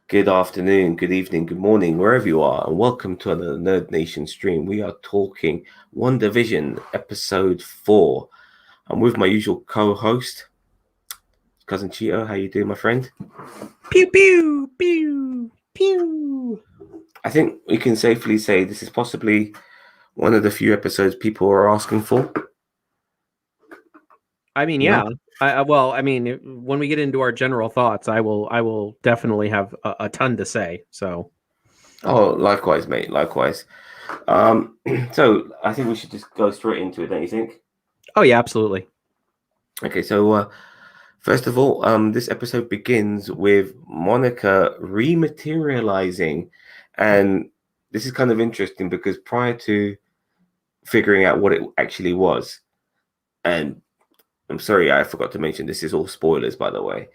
Good afternoon, good evening, good morning, wherever you are, and welcome to another Nerd Nation stream. We are talking WandaVision episode 4. I'm with my usual co-host, Cousin Cheeto. How you doing, my friend? Pew pew pew pew. I think we can safely say this is possibly one of the few episodes people are asking for. I mean, Yeah. yeah. When we get into our general thoughts, I will definitely have a ton to say. So, Oh, likewise, mate. Likewise. So I think we should just go straight into it, don't you think? oh yeah, absolutely. Okay, so first of all, this episode begins with Monica rematerializing, and this is kind of interesting because prior to figuring out what it actually was, and I'm sorry, I forgot to mention this is all spoilers, by the way.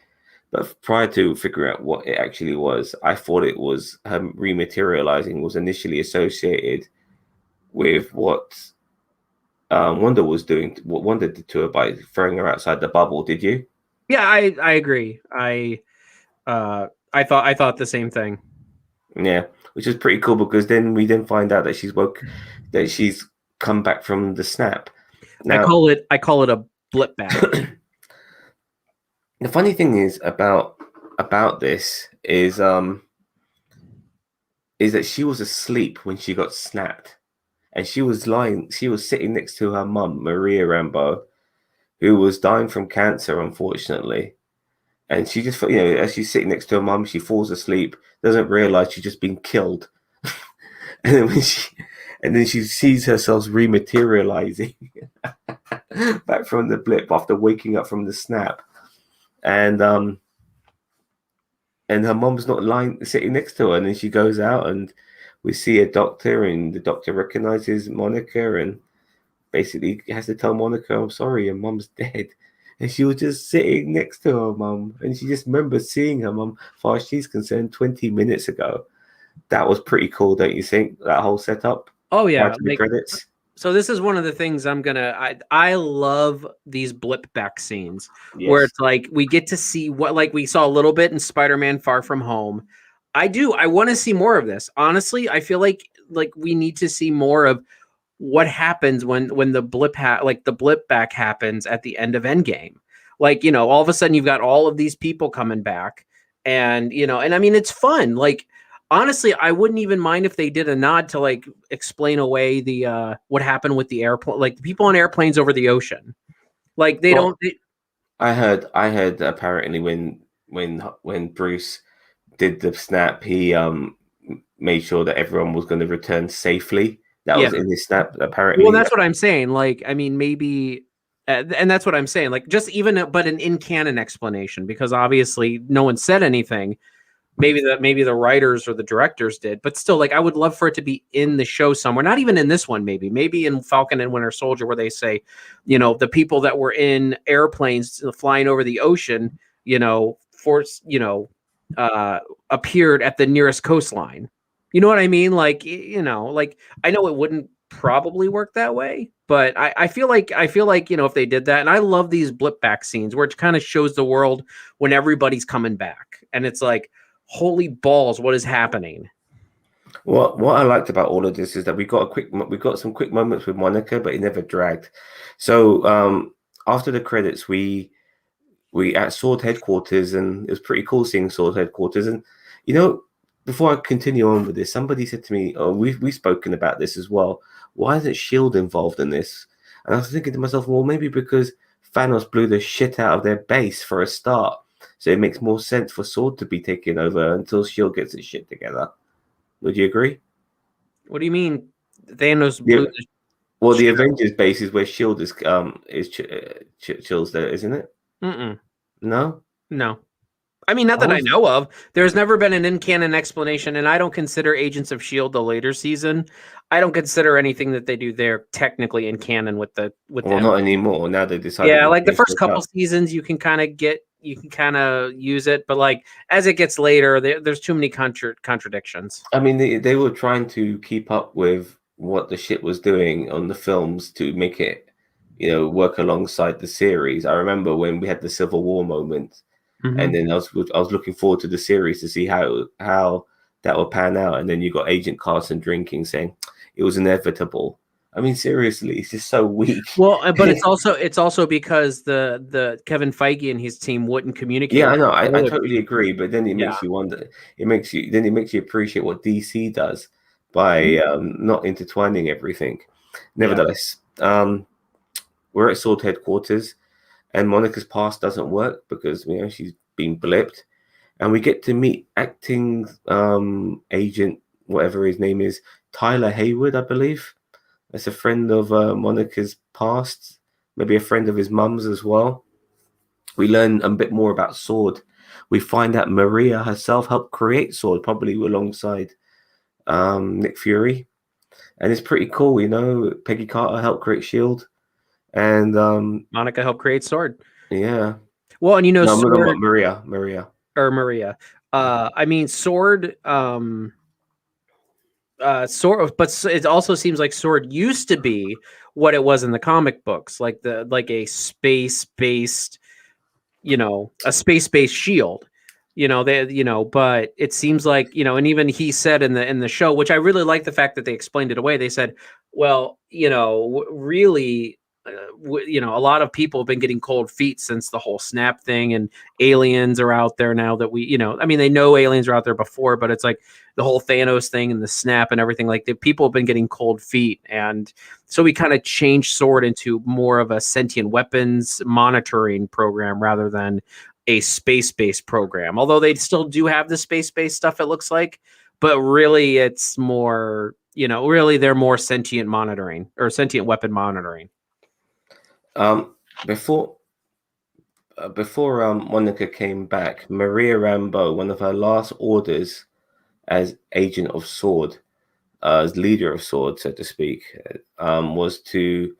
But prior to figuring out what it actually was, I thought it was her rematerializing was initially associated with what Wanda was doing, what Wanda did to her by throwing her outside the bubble. Did you? Yeah, I agree. I thought the same thing. Yeah, which is pretty cool because then we find out that that she's come back from the snap. I Now, call it a blip back. the funny thing is about this is that she was asleep when she got snapped, and she was sitting next to her mum, Maria Rambeau, who was dying from cancer, unfortunately. And she just, as she's sitting next to her mum, she falls asleep, doesn't realize she's just been killed. And then she sees herself rematerializing back from the blip after waking up from the snap. And her mom's not sitting next to her, and then she goes out and we see a doctor, and the doctor recognizes Monica and basically has to tell Monica, I'm sorry, your mom's dead. And she was just sitting next to her mum, and she just remembers seeing her mum, as far as she's concerned, 20 minutes ago. That was pretty cool, don't you think? That whole setup. Oh yeah, The credits. So this is one of the things I love these blip back scenes where Yes. it's like we get to see what, like we saw a little bit in Spider-Man Far From Home. I want to see more of this. Honestly, I feel like we need to see more of what happens when the the blip back happens at the end of Endgame. Like, all of a sudden you've got all of these people coming back, and and I mean it's fun. Like, honestly, I wouldn't even mind if they did a nod to like explain away the what happened with the airplane, like the people on airplanes over the ocean. Like I heard apparently when Bruce did the snap, he made sure that everyone was going to return safely. That was in his snap, apparently. Well, that's what I'm saying. Like, I mean, maybe, and that's what I'm saying. Like, just even, but an in canon explanation, because obviously no one said anything. Maybe the writers or the directors did, but still, like, I would love for it to be in the show somewhere. Not even in this one, maybe in Falcon and Winter Soldier, where they say, the people that were in airplanes flying over the ocean, appeared at the nearest coastline. You know what I mean? Like, like, I know it wouldn't probably work that way, but I feel like if they did that, and I love these blip back scenes where it kind of shows the world when everybody's coming back, and it's like, holy balls, what is happening? What I liked about all of this is that we got some quick moments with Monica, but it never dragged. So after the credits, we at Sword headquarters, and it was pretty cool seeing Sword headquarters. And before I continue on with this, somebody said to me, "Oh, we've spoken about this as well. Why isn't Shield involved in this?" And I was thinking to myself, well, maybe because Thanos blew the shit out of their base for a start, so it makes more sense for Sword to be taken over until Shield gets its shit together. Would you agree? What do you mean Thanos blew the Avengers base is where Shield is Shield's there, isn't it? No. I mean, not that I know of. There's never been an in-canon explanation, and I don't consider Agents of S.H.I.E.L.D. the later season. I don't consider anything that they do there technically in canon with not anymore. Now they decided. Yeah, like the first couple seasons, you can kind of use it, but like as it gets later, there's too many contradictions. I mean, they were trying to keep up with what the shit was doing on the films to make it, work alongside the series. I remember when we had the Civil War moment And then I was looking forward to the series to see how that will pan out. And then you got Agent Carson drinking, saying it was inevitable. I mean, seriously, it's just so weak. Well, but it's also because the Kevin Feige and his team wouldn't communicate Yeah, I with know. the I Hollywood totally people. agree. But then it Yeah. makes you wonder. It makes you appreciate what DC does by not intertwining everything. Yeah. Nevertheless, we're at Sword headquarters, and Monica's past doesn't work because she's been blipped, and we get to meet acting agent, whatever his name is, Tyler Hayward, I believe. That's a friend of Monica's past, maybe a friend of his mum's as well. We learn a bit more about Sword. We find out Maria herself helped create Sword, probably alongside Nick Fury, and it's pretty cool. Peggy Carter helped create Shield, and Monica helped create Sword. yeah. Well, and No, I'm talking Sword about Maria. Maria. or Maria. I mean Sword. Sword, but it also seems like Sword used to be what it was in the comic books, like a space based, a space based shield. But it seems like, and even he said in the show, which I really like the fact that they explained it away. They said, well, really, a lot of people have been getting cold feet since the whole snap thing, and aliens are out there now that I mean, they know aliens are out there before, but it's like the whole Thanos thing and the snap and everything, like the people have been getting cold feet. And so we kind of changed Sword into more of a sentient weapons monitoring program rather than a space-based program, although they still do have the space-based stuff, it looks like, but really it's more, really they're more sentient monitoring or sentient weapon monitoring. Um, before Monica came back, Maria Rambeau, one of her last orders as agent of Sword, as leader of Sword, so to speak, was to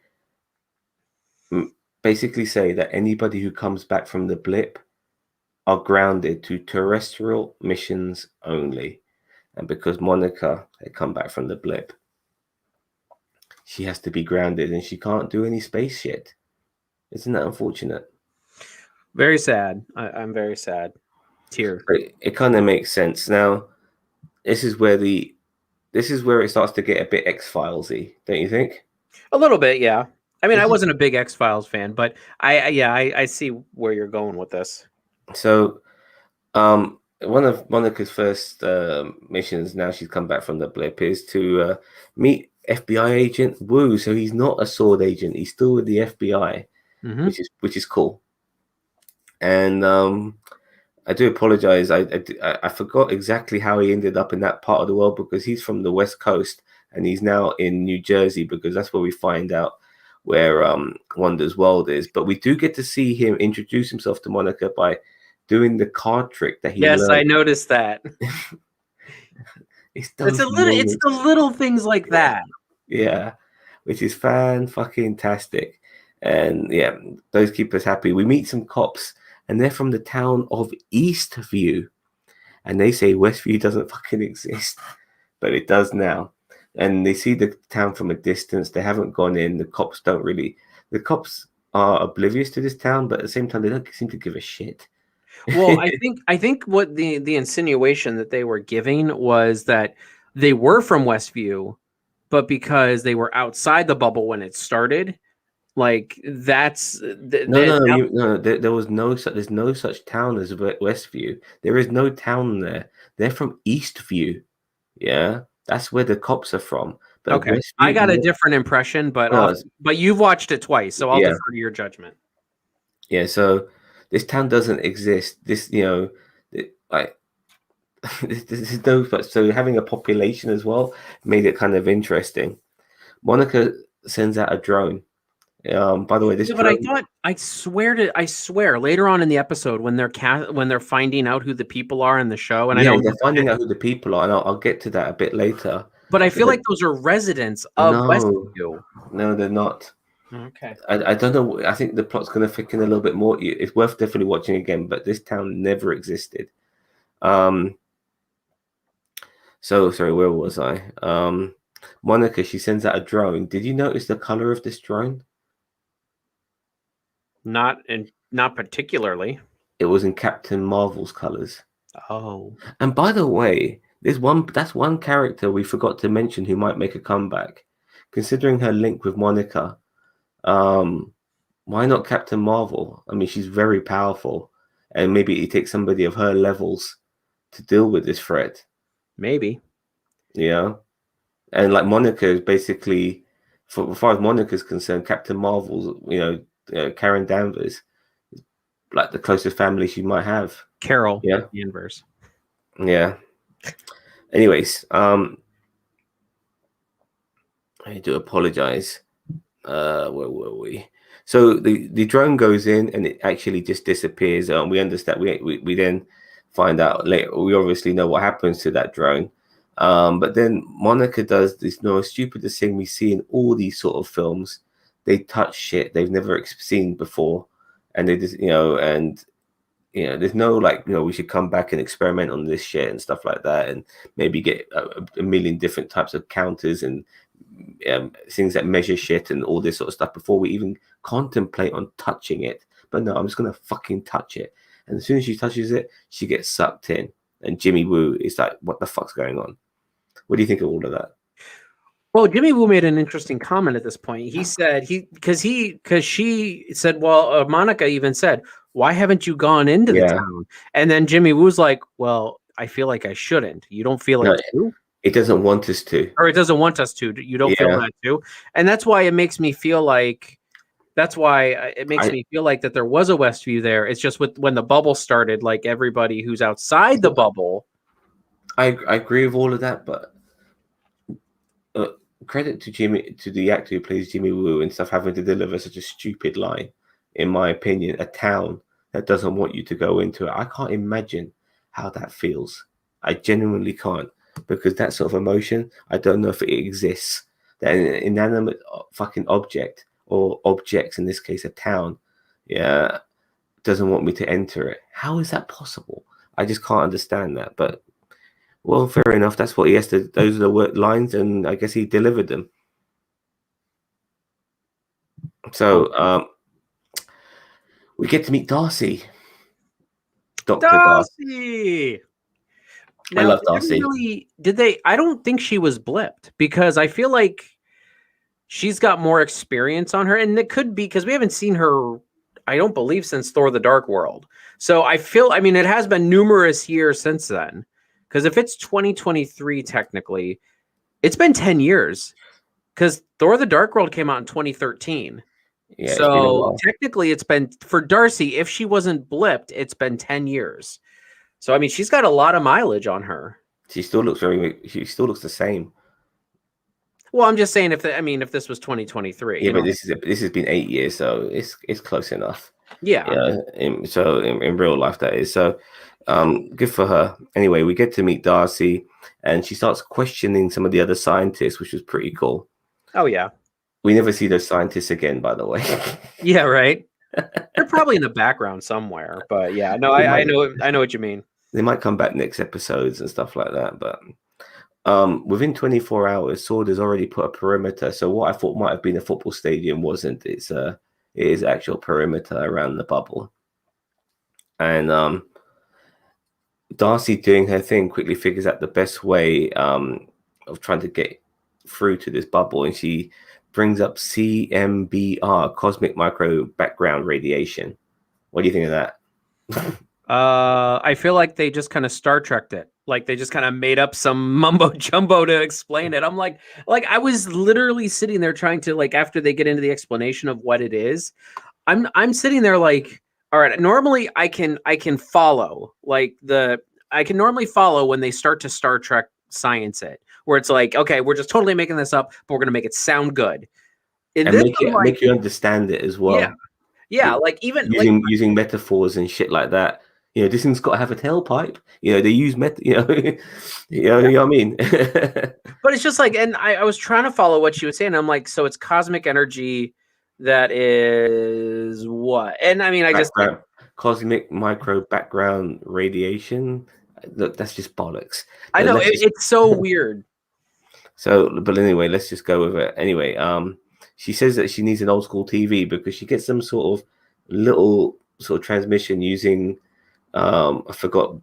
basically say that anybody who comes back from the blip are grounded to terrestrial missions only. And because Monica had come back from the blip, she has to be grounded and she can't do any space shit. Isn't that unfortunate? Very sad. I'm very sad. Tear. But it kind of makes sense. Now, this is where it starts to get a bit X-Filesy, don't you think? A little bit, yeah. I mean, I This is wasn't a big X-Files fan, but I see where you're going with this. so one of Monica's first missions, now she's come back from the blip, is to meet FBI agent Wu. So he's not a Sword agent; he's still with the FBI, Mm-hmm. which is cool. And I do apologize. I forgot exactly how he ended up in that part of the world because he's from the West Coast and he's now in New Jersey because that's where we find out where Wanda's world is. But we do get to see him introduce himself to Monica by doing the card trick that he Yes, I learned. noticed that. It's It's those it's moments. the little things like that. Yeah, which is fan-fucking-tastic. And yeah, those keep us happy. We meet some cops and they're from the town of Eastview. And they say Westview doesn't fucking exist, but it does now. And they see the town from a distance. They haven't gone in. The cops are oblivious to this town, but at the same time, they don't seem to give a shit. Well, I think what the insinuation that they were giving was that they were from Westview, but because they were outside the bubble when it started, like that's No. There was there's no such town as Westview. There is no town there. They're from Eastview. Yeah, that's where the cops are from. But okay. I got a Westview, different impression, no, but you've watched it twice, so I'll yeah, defer to your judgment. yeah. So this town doesn't exist. Like this is no, but so having a population as well made it kind of interesting. Monica sends out a drone. By the way, this Yeah, but I drone. thought I swear later on in the episode when they're finding out who the people are in the show, and I Yeah, know, they're finding out who the people are, and I'll get to that a bit later. but I feel But like those are residents of no, Westview. no, they're not. Okay. I don't know. I think the plot's going to thicken a little bit more. It's worth definitely watching again. But this town never existed. Um. So sorry, where was I? Monica, she sends out a drone. Did you notice the color of this drone? Not particularly. it was in Captain Marvel's colors. Oh, And by the way, that's one character we forgot to mention who might make a comeback. Considering her link with Monica, um, why not Captain Marvel? I mean, she's very powerful, and maybe it takes somebody of her levels to deal with this threat. maybe. Yeah, and like Monica is basically, for as far as Monica is concerned, Captain Marvel's, Karen Danvers, like the closest family she might have. Carol, Yeah, the inverse. yeah. Anyways, I do apologize. Where were we? So the drone goes in and it actually just disappears. We understand. We then find out later. We obviously know what happens to that drone. But then Monica does this stupidest thing we see in all these sort of films. They touch shit they've never seen before, and they just there's no like we should come back and experiment on this shit and stuff like that, and maybe get a million different types of counters and things that measure shit and all this sort of stuff before we even contemplate on touching it. But no, I'm just gonna fucking touch it. And as soon as she touches it, she gets sucked in. And Jimmy Woo is like, what the fuck's going on? What do you think of all of that? Well, Jimmy Woo made an interesting comment at this point. He said because she said, well, Monica even said, why haven't you gone into the town? And then Jimmy Woo's like, well, I feel like I shouldn't. You don't feel like you? It doesn't want us to. Or it doesn't want us to. You don't feel that too? And that's why it makes me feel like that there was a Westview there. It's just when the bubble started, like everybody who's outside the bubble. I agree with all of that, but credit to the actor who plays Jimmy Woo and stuff having to deliver such a stupid line. In my opinion, a town that doesn't want you to go into it. I can't imagine how that feels. I genuinely can't, because that sort of emotion, I don't know if it exists. That an inanimate fucking object, or objects in this case, a town, doesn't want me to enter it. How is that possible? I just can't understand that. But well, fair enough. That's what he has to. Those are the lines, and I guess he delivered them. So we get to meet Darcy. Dr. Darcy. Now, I love Darcy. Did they? I don't think she was blipped, because I feel like she's got more experience on her, and it could be because we haven't seen her, I don't believe, since Thor: The Dark World. So I mean, it has been numerous years since then. Because if it's 2023, technically, it's been 10 years. Because Thor: The Dark World came out in 2013. Yeah, so technically, it's been, for Darcy, if she wasn't blipped, it's been 10 years. So I mean, she's got a lot of mileage on her. She still looks the same. Well, I'm just saying, if this was 2023, but this has been 8 years, so it's close enough. Yeah. In real life, that is. So good for her. Anyway, we get to meet Darcy, and she starts questioning some of the other scientists, which was pretty cool. Oh yeah. We never see those scientists again, by the way. Yeah, right. They're probably in the background somewhere, but yeah, no, I know what you mean. They might come back next episodes and stuff like that, but within 24 hours, Sword has already put a perimeter. So what I thought might have been a football stadium wasn't. It is actual perimeter around the bubble. And Darcy, doing her thing, quickly figures out the best way of trying to get through to this bubble, and she brings up CMBR, cosmic micro background radiation. What do you think of that? I feel like they just kind of Star Trek'd it. Like they just kind of made up some mumbo jumbo to explain it. I'm like I was literally sitting there trying to, like, after they get into the explanation of what it is, I'm sitting there like, all right, normally I can follow, like I can normally follow when they start to Star Trek science it, where it's like, okay, we're just totally making this up, but we're gonna make it sound good. And make you understand it as well. Yeah, like even using metaphors and shit like that. This thing's got to have a tailpipe. They use you know what I mean? But it's just like, and I was trying to follow what she was saying. I'm like, so it's cosmic energy that is what? And I mean, cosmic micro background radiation. Look, that's just bollocks. I know, it's so weird. So, but anyway, let's just go with it. Anyway, she says that she needs an old school TV because she gets some sort of little sort of transmission using I forgot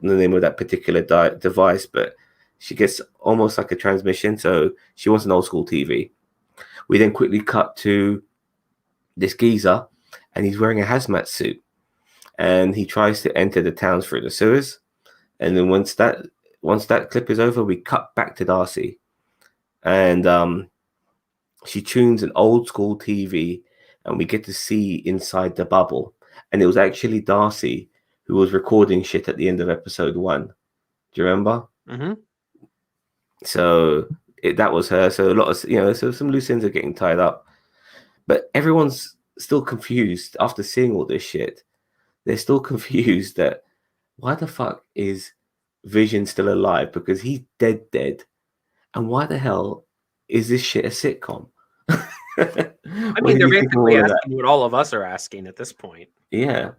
the name of that particular device, but she gets almost like a transmission. So she wants an old school TV. We then quickly cut to this geezer, and he's wearing a hazmat suit, and he tries to enter the towns through the sewers. And then once that clip is over, we cut back to Darcy, and she tunes an old school TV, and we get to see inside the bubble. And it was actually Darcy who was recording shit at the end of episode 1. Do you remember? Mm-hmm. So that was her. So a lot of so some loose ends are getting tied up, but everyone's still confused after seeing all this shit. They're still confused that why the fuck is Vision still alive, because he's dead, and why the hell is this shit a sitcom? I mean, they're basically asking what all of us are asking at this point. Yeah.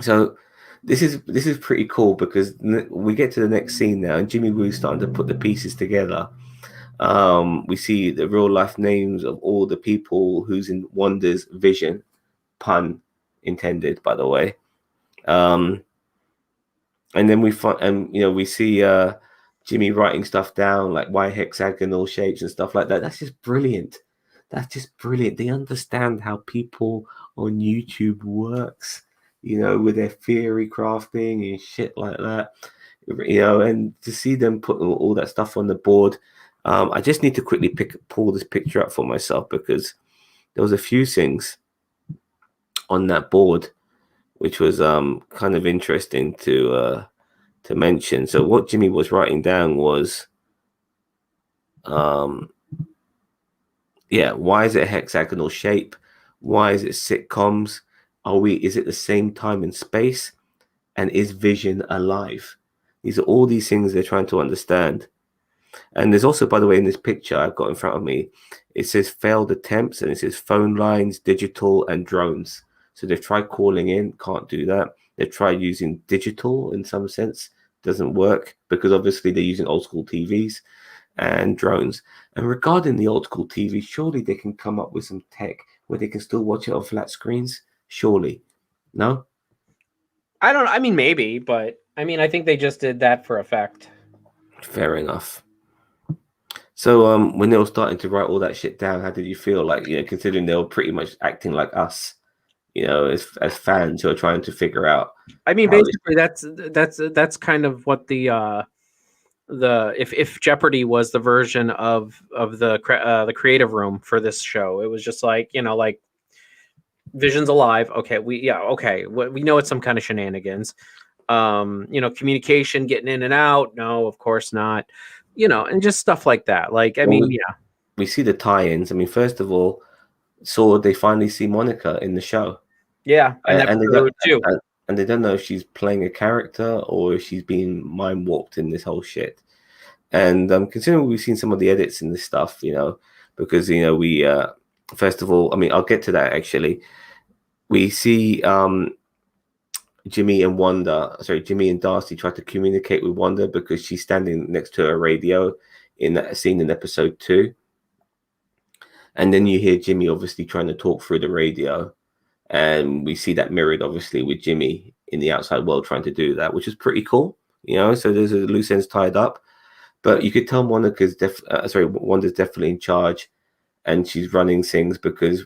So this is pretty cool, because we get to the next scene now, and Jimmy Woo's starting to put the pieces together. We see the real life names of all the people who's in Wanda's vision, pun intended, by the way. And then we see Jimmy writing stuff down, like why hexagonal shapes and stuff like that. That's just brilliant. They understand how people on YouTube works, with their theory crafting and shit like that. And to see them put all that stuff on the board. I just need to quickly pull this picture up for myself, because there was a few things on that board which was kind of interesting to mention. So what Jimmy was writing down was, why is it a hexagonal shape? Why is it sitcoms? Is it the same time and space? And is Vision alive? These are all these things they're trying to understand. And there's also, by the way, in this picture I've got in front of me, it says failed attempts, and it says phone lines, digital, and drones. So they've tried calling in, can't do that. They've tried using digital in some sense, doesn't work, because obviously they're using old school TVs and drones. And regarding the old school TV, surely they can come up with some tech where they can still watch it on flat screens. Surely, no? I mean, maybe, but I mean, I think they just did that for effect. Fair enough. So when they were starting to write all that shit down, how did you feel? Like, considering they were pretty much acting like us, as fans who are trying to figure out. I mean, basically that's kind of what the if Jeopardy was the version of the creative room for this show, it was just like, like Vision's alive. Okay, we know it's some kind of shenanigans. Communication getting in and out. No, of course not. And just stuff like that. Like, we see the tie-ins. I mean, first of all, they finally see Monica in the show. Yeah, and they don't know if she's playing a character or if she's being mind warped in this whole shit. And considering we've seen some of the edits in this stuff, because we first of all, I mean, I'll get to that actually. We see Jimmy and Darcy try to communicate with Wanda because she's standing next to a radio in that scene in episode 2. And then you hear Jimmy obviously trying to talk through the radio, and we see that mirrored obviously with Jimmy in the outside world trying to do that, which is pretty cool. So there's a loose ends tied up, but you could tell Wanda's definitely in charge, and she's running things, because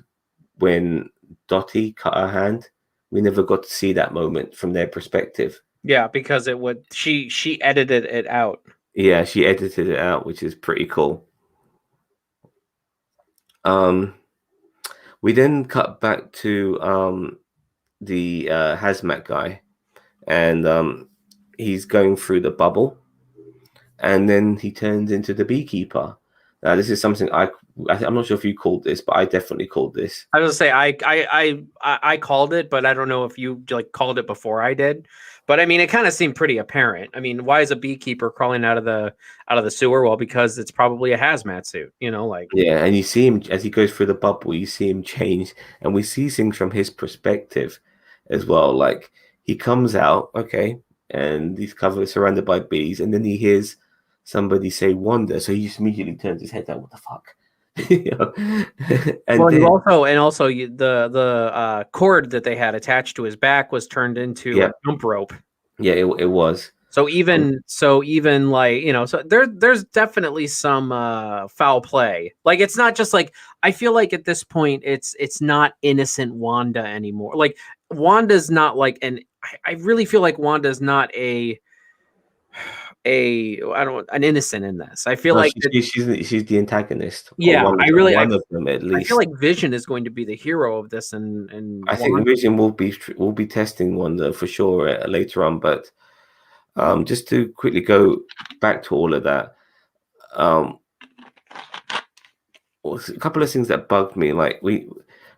when Dottie cut her hand, we never got to see that moment from their perspective. Yeah, because she edited it out. Yeah, she edited it out, which is pretty cool. We then cut back to the hazmat guy, and he's going through the bubble, and then he turns into the beekeeper. Now, this is something I'm not sure if you called this, but I definitely called this. I was gonna say I called it, but I don't know if you called it before I did. But I mean, it kind of seemed pretty apparent. I mean, why is a beekeeper crawling out of the sewer? Well, because it's probably a hazmat suit. Yeah, and you see him as he goes through the bubble. You see him change, and we see things from his perspective as well. Like, he comes out, okay, and he's surrounded by bees, and then he hears somebody say Wanda, so he just immediately turns his head down. What the fuck? You know? And Well, then the cord that they had attached to his back was turned into a yeah, jump rope. yeah, it was. So Um, even like, so there's definitely some foul play. Like it's not just like, I feel like at this point it's not innocent Wanda anymore. Like Wanda's not like I really feel like Wanda's not I don't an innocent in this. I feel no, like that, she's the antagonist, or yeah, one of them at I feel least. like Vision is going to be the hero of this, and I think Wanda. Vision will be testing Wanda for sure later on, but just to quickly go back to all of that, um, was a couple of things that bugged me. Like we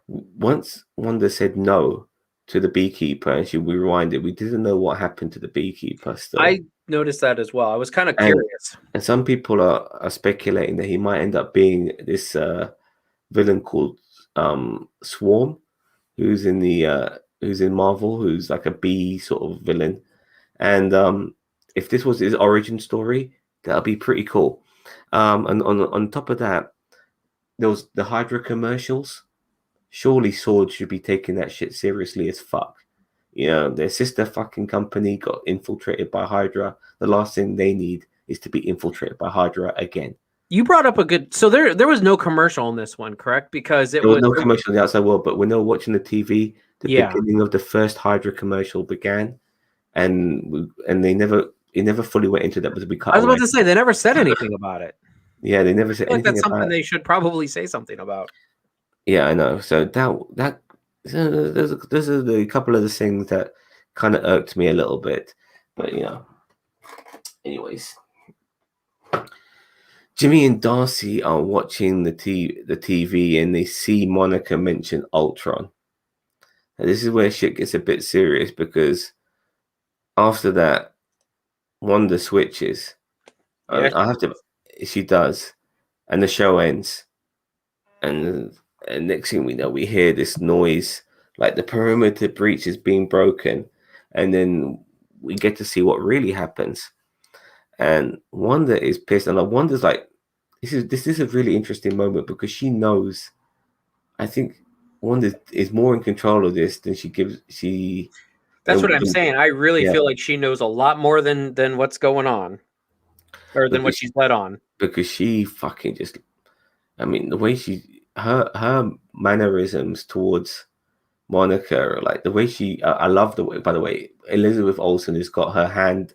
once Wanda said no to the beekeeper, and she rewinded. We didn't know what happened to the beekeeper still, I noticed that as well. I was kind of and curious. some people are speculating that he might end up being this villain called Swarm, who's in Marvel, who's like a bee sort of villain. And if this was his origin story, that'll be pretty cool. And on top of that, there was the Hydra commercials. Surely Sword should be taking that shit seriously as fuck. You know, their sister fucking company got infiltrated by Hydra. The last thing they need is to be infiltrated by Hydra again. You brought up a good. So there was no commercial in this one, correct? Because There was no commercial in the outside world, but when they were watching the TV, the yeah. beginning of the first Hydra commercial began, and it never fully went into that, but we cut I was about away. to say they never said anything about it. Yeah, they never I said feel like anything that's about something it. they should probably say something about. Yeah, I know. So that so there's a couple of the things that kind of irked me a little bit, but anyways, Jimmy and Darcy are watching the TV and they see Monica mention Ultron. And this is where shit gets a bit serious because after that, Wanda switches. Yeah, I have to. She does, and the show ends. And next thing we know, we hear this noise, like the perimeter breach is being broken, and then we get to see what really happens. And Wanda is pissed, and Wanda's like, this is a really interesting moment because she knows. I think Wanda is more in control of this than she gives. that's what I'm saying. I really Yeah, feel like she knows a lot more than what's going on, or than what because she's let on. she fucking just. I mean, the way her mannerisms towards Monica, like the way I love the way. By the way, Elizabeth Olsen has got her hand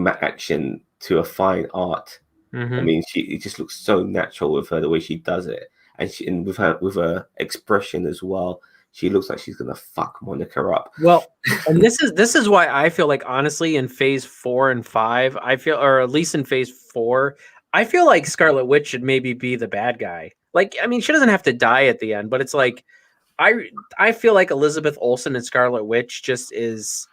action to a fine art. I Hmm. mean, it just looks so natural with her the way she does it, and with her expression as well. She looks like she's gonna fuck Monica up. Well, and this is why I feel like, honestly, in phase 4 and 5, I feel, or at least in phase 4, I feel like Scarlet Witch should maybe be the bad guy. Like, I mean, she doesn't have to die at the end, but it's like I feel like Elizabeth Olsen and Scarlet Witch just is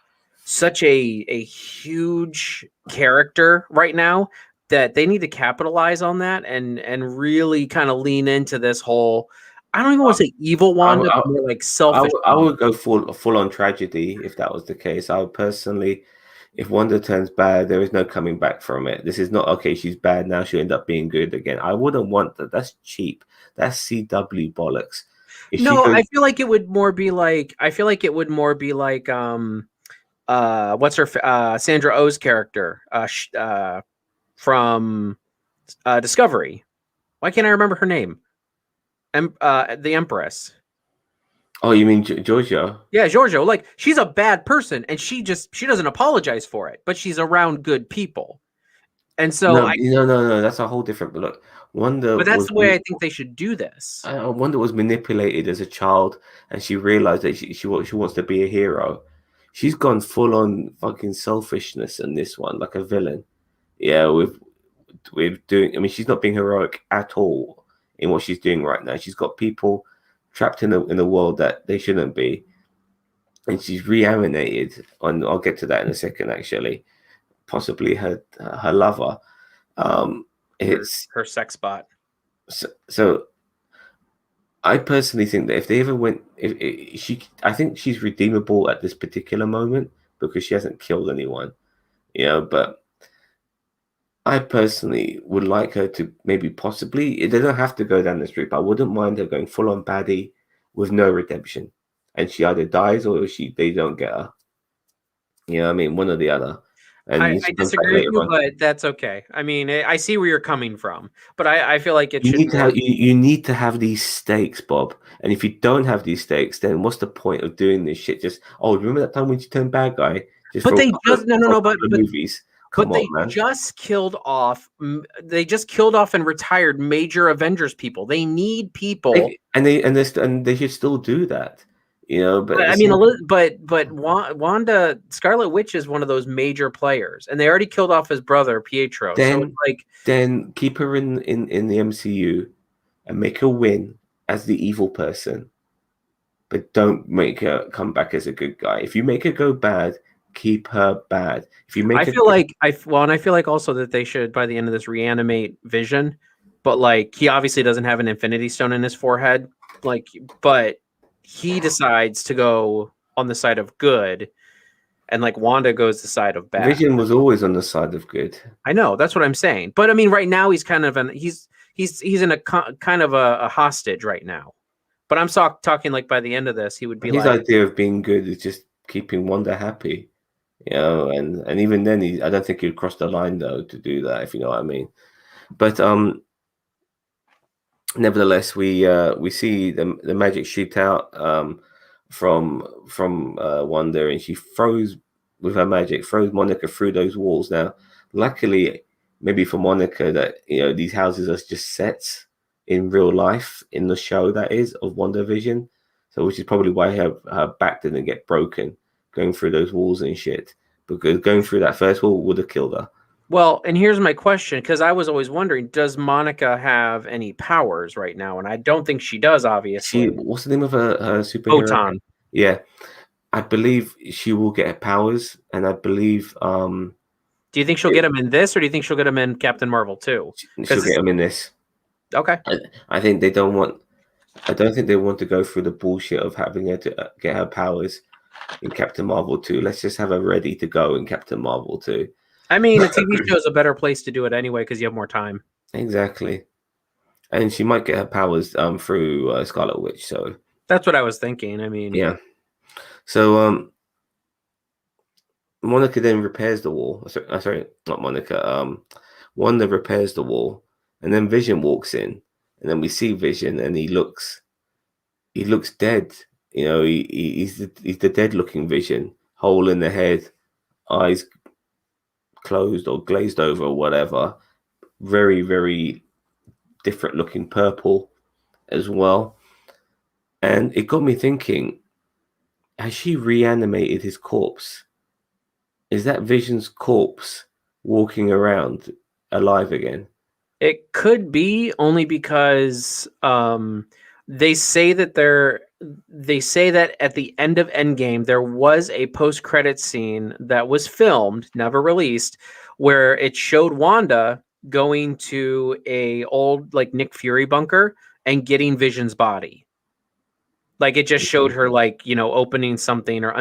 such a huge character right now that they need to capitalize on that and really kind of lean into this whole, I don't even want to say evil I, Wanda, I, but more like selfish I Wanda. would go full on tragedy if that was the case. I would personally, if Wanda turns bad, there is no coming back from it. This is not okay. She's bad now. She'll end up being good again. I wouldn't want that. That's cheap. That's CW bollocks. If she No, goes, I feel like it would more be like, what's her Sandra O's character from Discovery. Why can't I remember her name? The Empress. oh, you mean Georgia? Yeah, Giorgio. Like, she's a bad person, and she doesn't apologize for it, but she's around good people, and so No, no. That's a whole different. But look, Wanda but that's was the way I think they should do this. Wanda was manipulated as a child, and she realized that she wants to be a hero. She's gone full on fucking selfishness in this one, like a villain. Yeah, with doing. I mean, she's not being heroic at all in what she's doing right now. She's got people trapped in a world that they shouldn't be, and she's reanimated. On I'll get to that in a second. Actually, possibly her lover. Um, Her it's her sex bot. so I personally think that if they ever went, if she, I think she's redeemable at this particular moment because she hasn't killed anyone, but I personally would like her to maybe possibly, they don't have to go down this route, but I wouldn't mind her going full on baddie with no redemption. And she either dies or they don't get her. You know what I mean? One or the other. And I she comes back disagree with later you, on. but that's okay. I mean, I see where you're coming from, but I feel like it You should need to more. have you need to have these stakes, Bob. And if you don't have these stakes, then what's the point of doing this shit? Just remember that time when you turned bad guy just But for a they couple of just no no for a no. couple of movies? Come But on, they man. just killed off. They just killed off and retired major Avengers people. They need people. And they should still do that, But at the I mean, same but Wanda Scarlet Witch is one of those major players, and they already killed off his brother Pietro. So it's then like then keep her in the MCU and make her win as the evil person, but don't make her come back as a good guy. If you make her go bad, keep her bad. If you make I her feel like and I feel like also that they should by the end of this reanimate Vision, but like he obviously doesn't have an Infinity Stone in his forehead, but he decides to go on the side of good, and like Wanda goes the side of bad. Vision was always on the side of good. I know that's what I'm saying, but I mean, right now he's kind of he's in a kind of a hostage right now. But I'm talking like by the end of this, he would be His like, idea of being good is just keeping Wanda happy, and even then, I don't think he'd cross the line though to do that, if you know what I mean. But nevertheless, we see the magic shoot out from Wanda, and she throws with her magic throws Monica through those walls. Now, luckily, maybe for Monica, that these houses are just sets in real life in the show that is of WandaVision, so which is probably why her back didn't get broken going through those walls and shit. Because going through that first wall would have killed her. well, and here's my question, because I was always wondering, does Monica have any powers right now? And I don't think she does, obviously. What's the name of her superhero? Photon. Yeah, I believe she will get her powers, and I believe Do you think she'll get him in this, or do you think she'll get him in Captain Marvel too? she'll Because get them in this. okay, I think they don't want. I don't think they want to go through the bullshit of having her to get her powers in Captain Marvel 2. Let's just have her ready to go in Captain Marvel 2. I mean, a TV show is a better place to do it anyway because you have more time. Exactly, and she might get her powers through Scarlet Witch. So That's what I was thinking. I mean, yeah. So Monica then repairs the wall. Sorry, not Monica. Wanda repairs the wall, and then Vision walks in, and then we see Vision, and he looks dead. He's the dead looking Vision, hole in the head, eyes closed or glazed over or whatever. Very, very different looking purple as well. And it got me thinking, has she reanimated his corpse? Is that Vision's corpse walking around alive again? it could be only because they say that at the end of Endgame there was a post-credit scene that was filmed, never released, where it showed Wanda going to a old like Nick Fury bunker and getting Vision's body. Like it just showed her like opening something or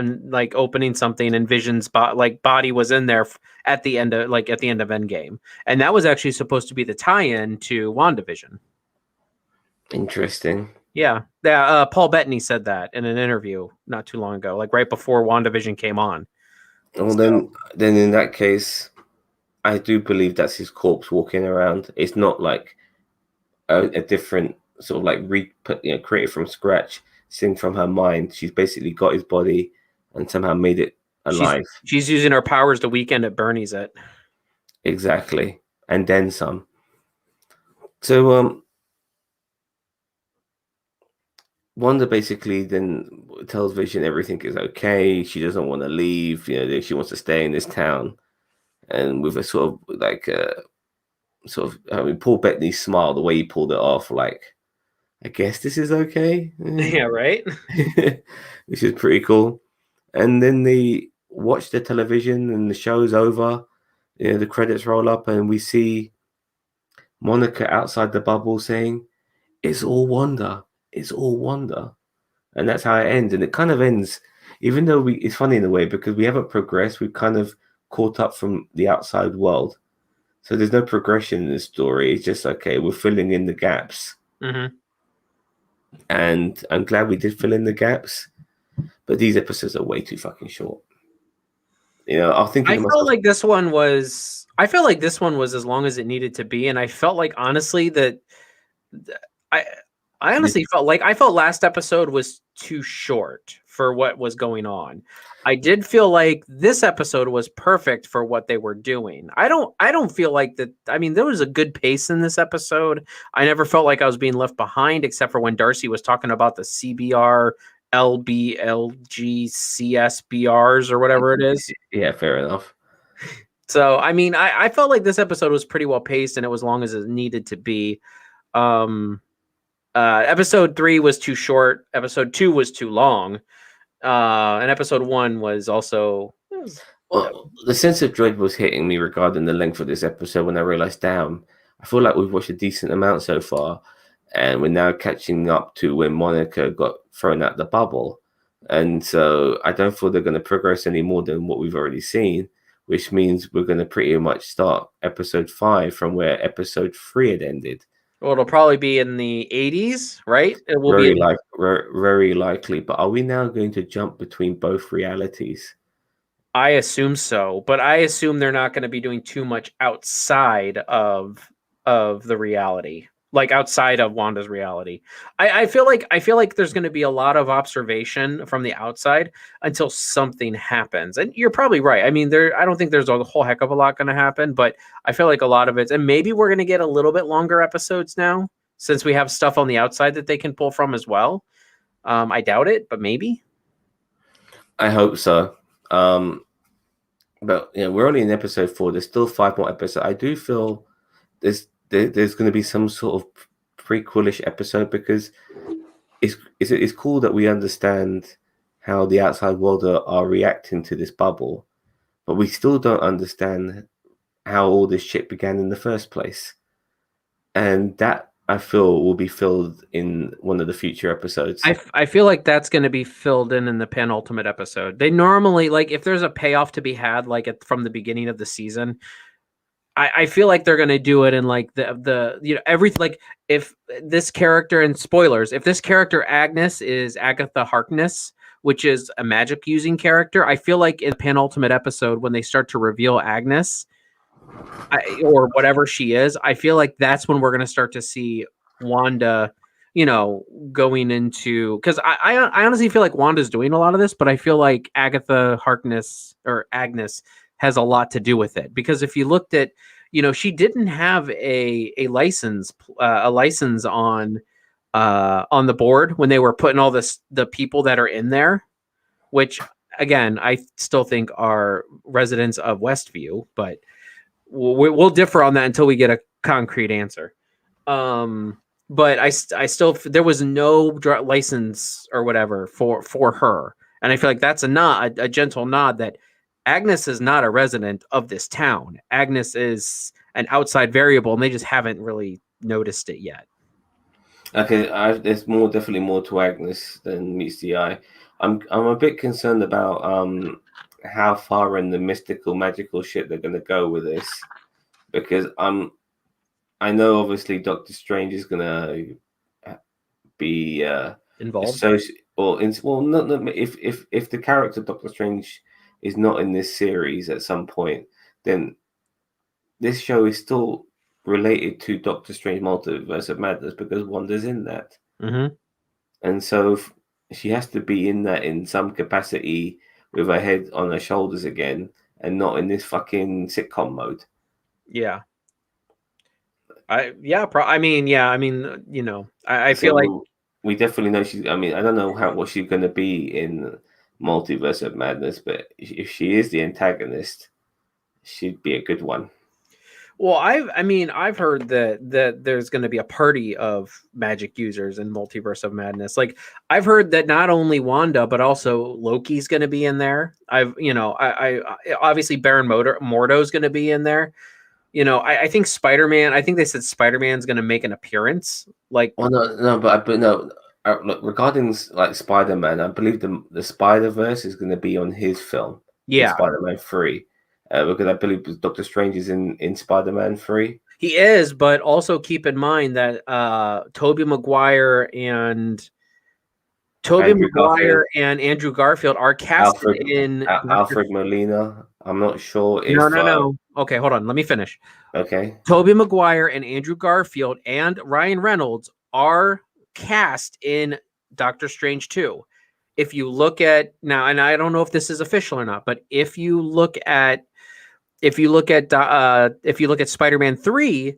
opening something, and Vision's body was in there at the end of Endgame, and that was actually supposed to be the tie-in to WandaVision. Interesting. Yeah, Paul Bettany said that in an interview not too long ago, like right before WandaVision came on. Well, then in that case, I do believe that's his corpse walking around. It's not like a different sort of like created from scratch thing from her mind. She's basically got his body and somehow made it alive. She's using her powers to Weekend at Bernie's it. Exactly, and then some. So Wanda basically then tells Vision everything is okay. She doesn't want to leave. She wants to stay in this town, and with a sort of like I mean, Paul Bettany's smile, the way he pulled it off, like, I guess this is okay. Yeah, right. Which is pretty cool. And then they watch the television, and the show's over. The credits roll up, and we see Monica outside the bubble saying, "It's all Wanda. It's all Wanda." And that's how it ends. And it kind of ends, even though it's funny in a way because we haven't progressed. We've kind of caught up from the outside world. So there's no progression in the story. It's just okay, we're filling in the gaps. Mm-hmm. And I'm glad we did fill in the gaps, but these episodes are way too fucking short. You know, I'm thinking I to felt myself, like this one was. I felt like this one was as long as it needed to be, and I felt like honestly that I I honestly felt like I felt last episode was too short for what was going on. I did feel like this episode was perfect for what they were doing. I don't feel like that. I mean, there was a good pace in this episode. I never felt like I was being left behind except for when Darcy was talking about the CBR LBLG CSBRs or whatever it is. yeah, fair enough. So I mean, I felt like this episode was pretty well paced and it was as long as it needed to be. Um Episode 3 was too short. Episode 2 was too long. And episode 1 was also Well, the sense of dread was hitting me regarding the length of this episode when I realized, damn, I feel like we've watched a decent amount so far, and we're now catching up to when Monica got thrown out the bubble. And so I don't feel they're going to progress any more than what we've already seen, which means we're going to pretty much start episode 5 from where episode 3 had ended. well, it'll probably be in the 80s, right? It will be Very in, like very likely. But are we now going to jump between both realities? I assume so, but I assume they're not going to be doing too much outside of the reality. Like outside of Wanda's reality. I feel like there's going to be a lot of observation from the outside until something happens. And you're probably right. I mean, I don't think there's a whole heck of a lot going to happen, but I feel like a lot of it, and maybe we're going to get a little bit longer episodes now since we have stuff on the outside that they can pull from as well. I doubt it, but maybe. I hope so. But we're only in episode 4. There's still 5 more episodes. I do feel there's going to be some sort of prequelish episode because it's cool that we understand how the outside world are reacting to this bubble, but we still don't understand how all this shit began in the first place, and that I feel will be filled in one of the future episodes. I feel like that's going to be filled in the penultimate episode. They normally, like, if there's a payoff to be had, like from the beginning of the season, I feel like they're going to do it in like the everything. Like if this character, and spoilers, if this character Agnes is Agatha Harkness, which is a magic using character, I feel like in the penultimate episode when they start to reveal Agnes, or whatever she is, I feel like that's when we're going to start to see Wanda, going into, because I honestly feel like Wanda's doing a lot of this, but I feel like Agatha Harkness or Agnes has a lot to do with it, because if you looked at, she didn't have a license on the board when they were putting all the people that are in there, which again I still think are residents of Westview, but we'll differ on that until we get a concrete answer. But I still, there was no license or whatever for her, and I feel like that's a gentle nod that Agnes is not a resident of this town. Agnes is an outside variable, and they just haven't really noticed it yet. Okay, there's definitely more to Agnes than meets the eye. I'm a bit concerned about how far in the mystical, magical shit they're going to go with this, because I know obviously Doctor Strange is going to be Involved, if the character Doctor Strange is not in this series at some point, then this show is still related to Doctor Strange Multiverse of Madness because Wanda's in that. mm-hmm. And so she has to be in that in some capacity with her head on her shoulders again and not in this fucking sitcom mode. Yeah. I feel like we definitely know she's, I mean, I don't know what she's going to be in Multiverse of Madness, but if she is the antagonist, she'd be a good one. Well, I've heard that there's going to be a party of magic users in Multiverse of Madness. Like I've heard that not only Wanda but also Loki's going to be in there. I obviously Baron Mordo's going to be in there. I think Spider-Man. I think they said Spider-Man's going to make an appearance. Like, well, no. Look, regarding like Spider-Man, I believe the Spider-Verse is going to be on his film, yeah, Spider-Man 3. because I believe Doctor Strange is in Spider-Man 3. He is, but also keep in mind that Tobey Maguire and Andrew Garfield, Andrew Garfield are casted Alfred in Doctor. Alfred Molina. I'm not sure No, if no, no. Okay, hold on. Let me finish. okay. Tobey Maguire and Andrew Garfield and Ryan Reynolds are cast in Doctor Strange 2. If you look at now, and I don't know if this is official or not, but if you look at Spider-Man 3,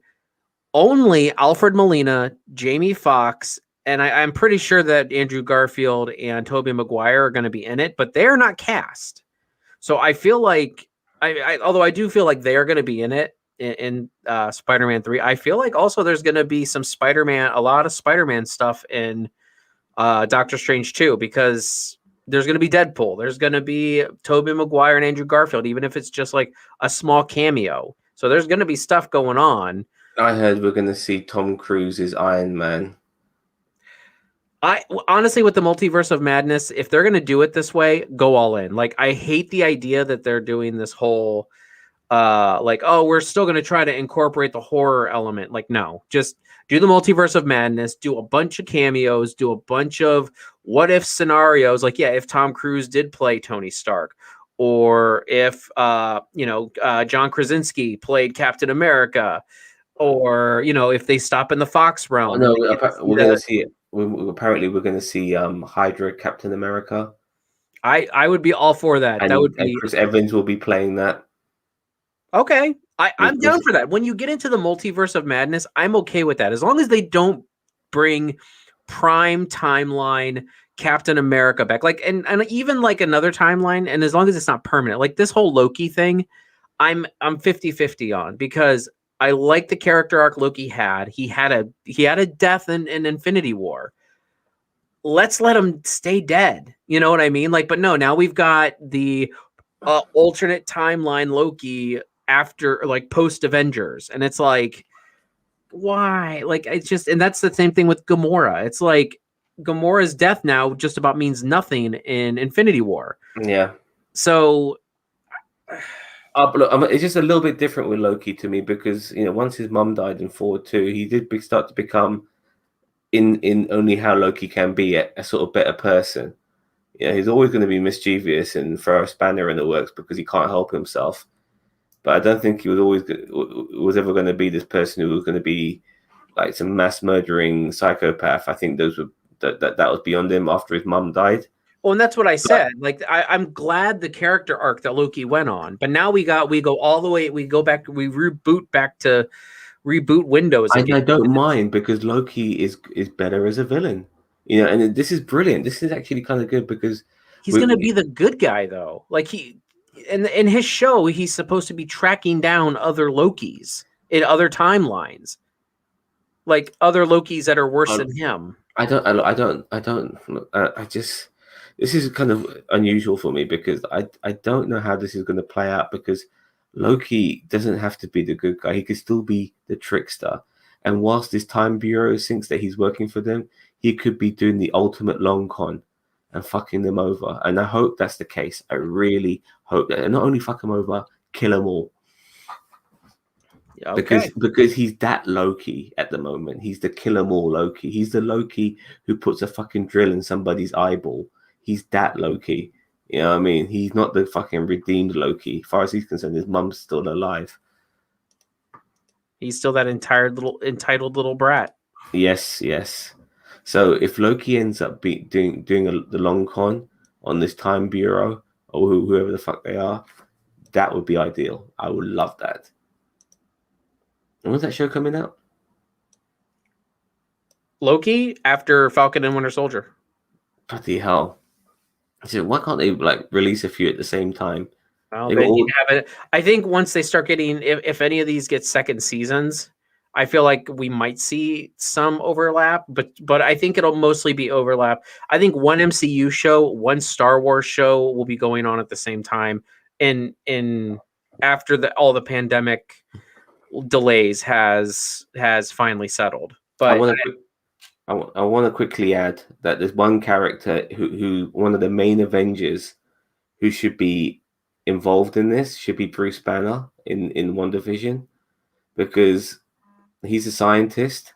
only Alfred Molina, Jamie Foxx, and I'm pretty sure that Andrew Garfield and Tobey Maguire are going to be in it, but they're not cast. So I feel like although I do feel like they are going to be in it in Spider-Man 3, I feel like also there's going to be a lot of Spider-Man stuff in Doctor Strange 2, because there's going to be Deadpool. There's going to be Tobey Maguire and Andrew Garfield, even if it's just like a small cameo. So there's going to be stuff going on. I heard we're going to see Tom Cruise's Iron Man. I honestly, with the multiverse of madness, if they're going to do it this way, go all in. Like, I hate the idea that they're doing this whole like, oh, we're still going to try to incorporate the horror element. Like, no, just do the multiverse of madness, do a bunch of cameos, do a bunch of what if scenarios. Like, yeah, if Tom Cruise did play Tony Stark, or if John Krasinski played Captain America, or if they stop in the Fox Oh realm and no, they get to see we're going to see it. Apparently, we're going to see Hydra Captain America, I would be all for that. That would and be Chris Evans will be playing that. okay. I'm down Chris, for that. When you get into the multiverse of madness, I'm okay with that. As long as they don't bring prime timeline Captain America back. Like, and even like another timeline, and as long as it's not permanent. Like this whole Loki thing, I'm 50-50 on, because I like the character arc Loki had. He had a death in Infinity War. Let's let him stay dead. You know what I mean? Like, but no, now we've got the alternate timeline Loki after, like, post Avengers, and it's like, why? Like, it's just, and that's the same thing with Gamora. It's like Gamora's death now just about means nothing in Infinity War. yeah. So But look, I mean, it's just a little bit different with Loki to me because once his mum died in Thor 2, he did start to become in only how Loki can be a sort of better person. He's always going to be mischievous and throw a spanner in the works because he can't help himself. But I don't think he was ever going to be this person who was going to be like some mass murdering psychopath. I think that was beyond him after his mum died. well, and that's what I said. Like, I'm glad the character arc that Loki went on, but now we go all the way. We go back. We reboot back to reboot Windows again. I don't mind because Loki is better as a villain. And this is brilliant. This is actually kind of good because He's going to be the good guy, though. Like, in his show, he's supposed to be tracking down other Lokis in other timelines, like other Lokis that are worse than him. I just this is kind of unusual for me because I don't know how this is going to play out because Loki doesn't have to be the good guy. He could still be the trickster. And whilst this time bureau thinks that he's working for them, he could be doing the ultimate long con and fucking them over. And I hope that's the case. I really hope that. And not only fuck them over, kill them all. Okay. Because he's that Loki at the moment. He's the kill 'em all Loki. He's the Loki who puts a fucking drill in somebody's eyeball. He's that Loki. You know what I mean? He's not the fucking redeemed Loki. As far as he's concerned, his mum's still alive. He's still that entitled little brat. Yes, yes. So if Loki ends up doing the long con on this time bureau or whoever the fuck they are, that would be ideal. I would love that. And when's that show coming out? Loki after Falcon and Winter Soldier. Bloody hell. So why can't they like release a few at the same time? Well, they need to have it. I think once they start getting, if any of these get second seasons, I feel like we might see some overlap, but I think it'll mostly be overlap. I think one MCU show, one Star Wars show will be going on at the same time, in after all the pandemic delays has finally settled. But I want to quickly add that there's one character who one of the main Avengers who should be involved in this should be Bruce Banner in WandaVision, because he's a scientist.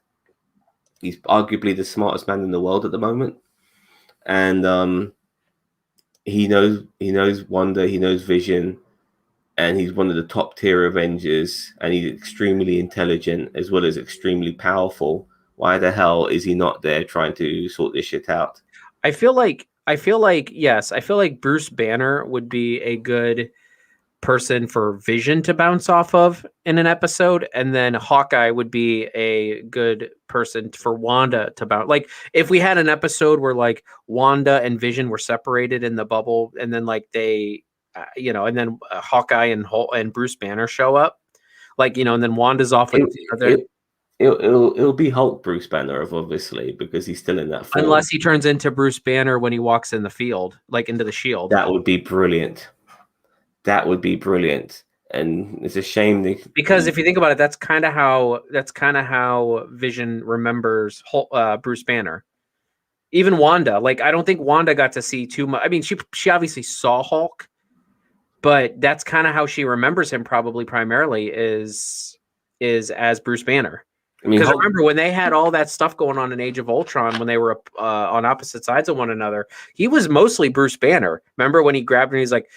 He's arguably the smartest man in the world at the moment, and he knows Wanda, he knows Vision, and he's one of the top tier Avengers, and he's extremely intelligent as well as extremely powerful. Why the hell is he not there trying to sort this shit out? I feel like yes, I feel like Bruce Banner would be a good person for Vision to bounce off of in an episode, and then Hawkeye would be a good person for Wanda to bounce. Like if we had an episode where like Wanda and Vision were separated in the bubble, and then like they, and then Hawkeye and Bruce Banner show up, like and then Wanda's off with the other. It'll be Hulk Bruce Banner, obviously, because he's still in that form. Unless he turns into Bruce Banner when he walks in the field, like into the Shield. That would be brilliant. That would be brilliant. And it's a shame because if you think about it, that's kind of how Vision remembers Bruce Banner. Even Wanda, like I don't think Wanda got to see too much. I mean, she obviously saw Hulk, but that's kind of how she remembers him. Probably primarily is as Bruce Banner. Because remember when they had all that stuff going on in Age of Ultron, when they were on opposite sides of one another, he was mostly Bruce Banner. Remember when he grabbed him? He's like,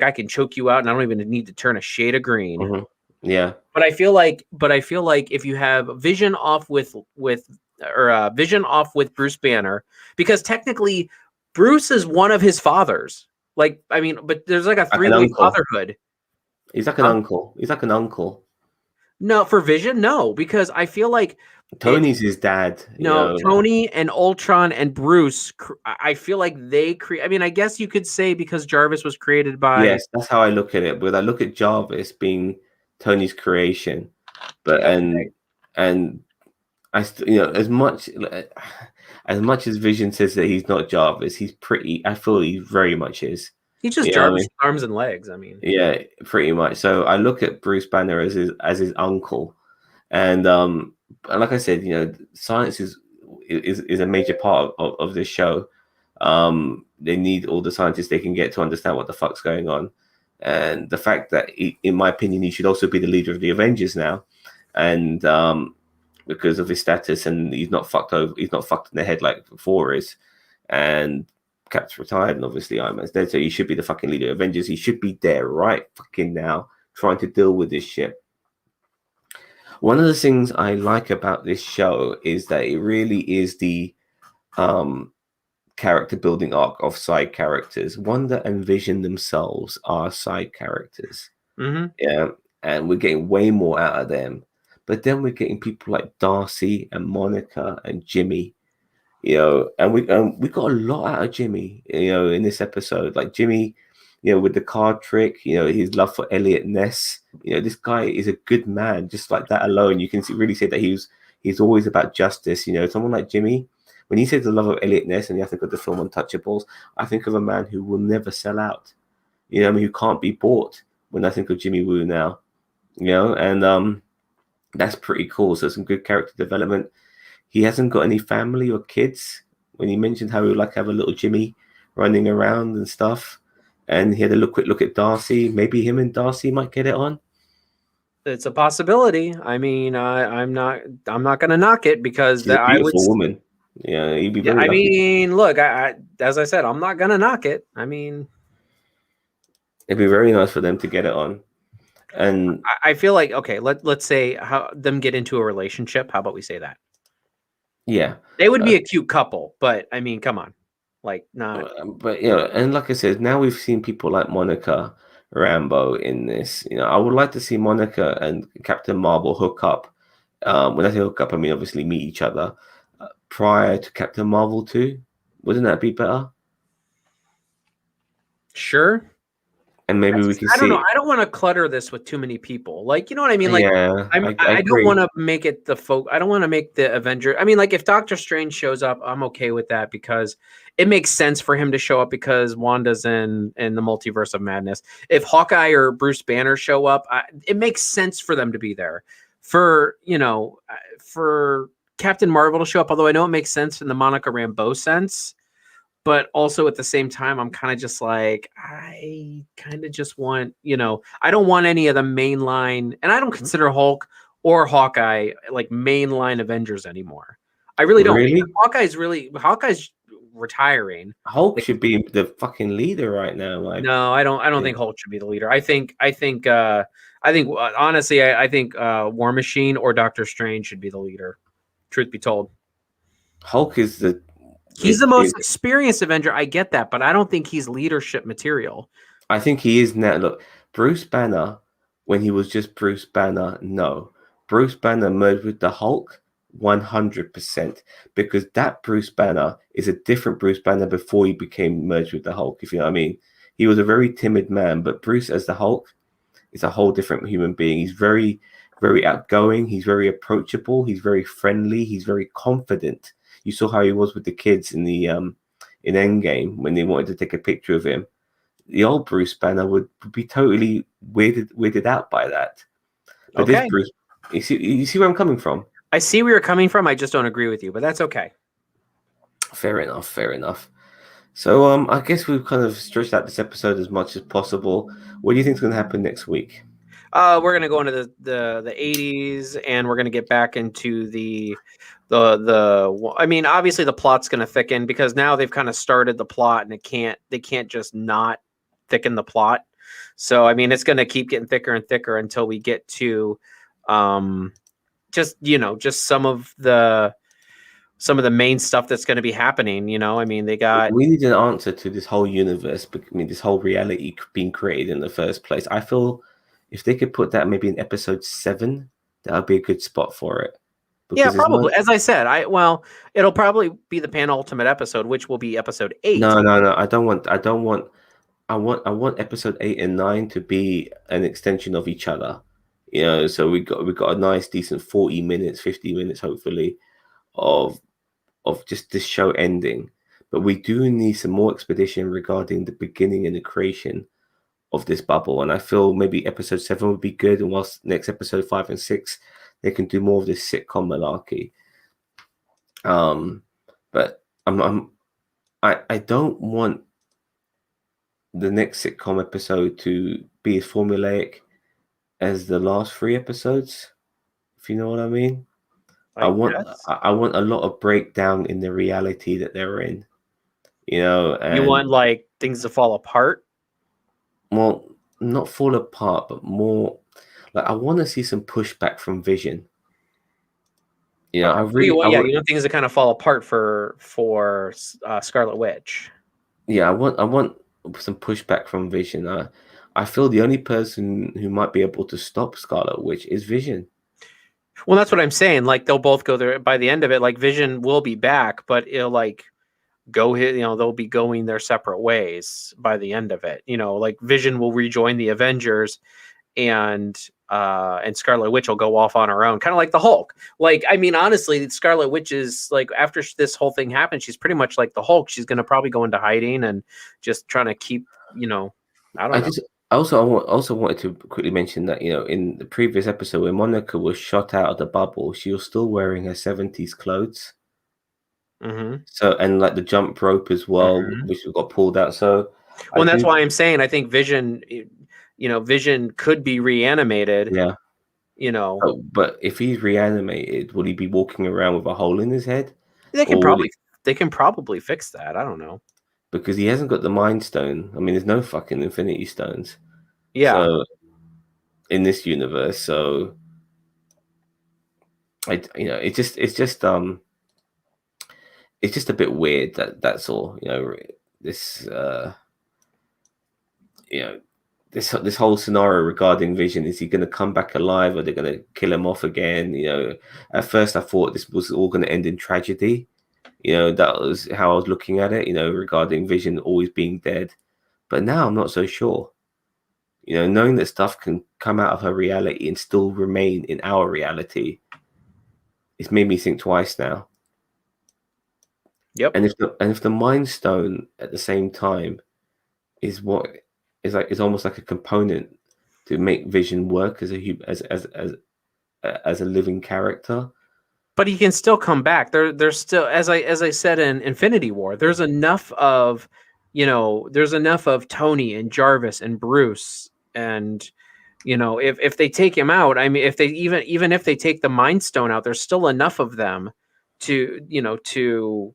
I can choke you out, and I don't even need to turn a shade of green. Mm-hmm. Yeah. But I feel like if you have Vision off with Vision off with Bruce Banner, because technically Bruce is one of his fathers. Like I mean, but there's like a three-way fatherhood. He's like an uncle. He's like an uncle. No, for Vision, no, because I feel like Tony's his dad. No, Tony and Ultron and Bruce, I feel like they create. I mean, I guess you could say because Jarvis was created by. Yes, that's how I look at it. But I look at Jarvis being Tony's creation, but and I as much as Vision says that he's not Jarvis, he's pretty. I feel he very much is. He's just Jarvis' arms and legs. I mean, yeah, pretty much. So I look at Bruce Banner as his uncle, and like I said, science is a major part of this show. They need all the scientists they can get to understand what the fuck's going on, and the fact that in my opinion, he should also be the leader of the Avengers now, and because of his status, and he's not fucked over, he's not fucked in the head like Thor is, and Cap's retired, and obviously Iron Man's dead, so he should be the fucking leader of Avengers. He should be there right fucking now, trying to deal with this shit. One of the things I like about this show is that it really is the character building arc of side characters. Wanda and Vision themselves are side characters. Mm-hmm. Yeah, and we're getting way more out of them. But then we're getting people like Darcy and Monica and Jimmy. And we got a lot out of Jimmy, in this episode. Like Jimmy, with the card trick, his love for Elliot Ness. This guy is a good man. Just like that alone, you can really say that he's always about justice. Someone like Jimmy, when he says the love of Elliot Ness, and you think of the film Untouchables, I think of a man who will never sell out. Who can't be bought. When I think of Jimmy Woo now, and that's pretty cool. So some good character development. He hasn't got any family or kids. When he mentioned how he would like to have a little Jimmy running around and stuff, and he had a quick look at Darcy. Maybe him and Darcy might get it on. It's a possibility. I mean, I'm not going to knock it because she's a beautiful woman. Yeah, he'd be very lucky. mean, look, I as I said, I'm not going to knock it. I mean, it'd be very nice for them to get it on. And I feel like, okay, let's say how them get into a relationship. How about we say that? Yeah, they would be a cute couple, but I mean, come on, like not. But and like I said, now we've seen people like Monica Rambeau in this. I would like to see Monica and Captain Marvel hook up. When I say hook up, I mean obviously meet each other prior to Captain Marvel 2. Wouldn't that be better? Sure. And maybe we can see. I don't know. I don't want to clutter this with too many people. Like, you know what I mean? Like, yeah, I don't want to make it I don't want to make the Avenger. I mean, like, if Doctor Strange shows up, I'm okay with that because it makes sense for him to show up because Wanda's in the multiverse of madness. If Hawkeye or Bruce Banner show up, it makes sense for them to be there. For Captain Marvel to show up, although I know it makes sense in the Monica Rambeau sense. but also at the same time, I'm kind of just like, I kind of just want, I don't want any of the mainline, and I don't consider Hulk or Hawkeye like mainline Avengers anymore. I really don't. Really? Hawkeye's retiring. Hulk Like, should be the fucking leader right now. Like, no, I don't yeah. think Hulk should be the leader. Honestly, I think War Machine or Doctor Strange should be the leader. Truth be told. Hulk is the He's is, the most is experienced Avenger. I get that, but I don't think he's leadership material. I think he is now. Look, Bruce Banner, when he was just Bruce Banner, no. Bruce Banner merged with the Hulk 100%, because that Bruce Banner is a different Bruce Banner before he became merged with the Hulk, if you know what I mean. He was a very timid man, but Bruce as the Hulk is a whole different human being. He's very, very outgoing. He's very approachable. He's very friendly. He's very confident. You saw how he was with the kids in the in Endgame when they wanted to take a picture of him. The old Bruce Banner would be totally weirded out by that. But this Okay. Bruce, you see where I'm coming from? I see where you're coming from. I just don't agree with you, but that's okay. Fair enough, fair enough. So I guess we've kind of stretched out this episode as much as possible. What do you think is going to happen next week? We're gonna go into the 80s, and we're gonna get back into the. I mean, obviously the plot's gonna thicken because now they've kind of started the plot, and they can't just not thicken the plot. So I mean, it's gonna keep getting thicker and thicker until we get to, just some of the main stuff that's going to be happening. I mean, they got. We need an answer to this whole universe. I mean, this whole reality being created in the first place. I feel if they could put that maybe in episode 7, that would be a good spot for it. Yeah, probably. As I said, it'll probably be the penultimate episode, which will be episode 8. No. I want episode 8 and 9 to be an extension of each other. So we got a nice decent 40 minutes, 50 minutes hopefully of just this show ending. But we do need some more expedition regarding the beginning and the creation of this bubble. And I feel maybe episode 7 would be good, and whilst next episode 5 and 6 they can do more of this sitcom malarkey. But I don't want the next sitcom episode to be as formulaic as the last 3 episodes, if you know what I mean. I want a lot of breakdown in the reality that they're in, and you want like things to fall apart. Well, not fall apart, but more like I want to see some pushback from Vision. You want things to kind of fall apart for Scarlet Witch. Yeah, I want some pushback from Vision. I feel the only person who might be able to stop Scarlet Witch is Vision. Well, that's what I'm saying. Like they'll both go there by the end of it. Like Vision will be back, but it'll like they'll be going their separate ways by the end of it. Like Vision will rejoin the Avengers, and Scarlet Witch will go off on her own, kind of like the Hulk. Like, I mean, honestly, Scarlet Witch is like, after this whole thing happens, she's pretty much like the Hulk. She's going to probably go into hiding and just trying to keep, I don't know. I also wanted to quickly mention that, in the previous episode when Monica was shot out of the bubble, she was still wearing her 70s clothes. Mm-hmm. So, and like the jump rope as well, Mm-hmm. which got pulled out. So, well, that's why I'm saying I think Vision, Vision could be reanimated. Yeah. But if he's reanimated, will he be walking around with a hole in his head? They can probably fix that. I don't know. Because he hasn't got the Mind Stone. I mean, there's no fucking Infinity Stones. Yeah. So, in this universe, so it's just a bit weird. That's all. This this whole scenario regarding Vision, is he going to come back alive? Are they going to kill him off again? At first I thought this was all going to end in tragedy. That was how I was looking at it, regarding Vision always being dead. But now I'm not so sure. Knowing that stuff can come out of her reality and still remain in our reality, it's made me think twice now. Yep. And if the Mind Stone at the same time is almost like a component to make Vision work as a living character, but he can still come back. There's still, as I said in Infinity War, there's enough of, there's enough of Tony and Jarvis and Bruce, and if they take him out, I mean, if they even if they take the Mind Stone out, there's still enough of them to to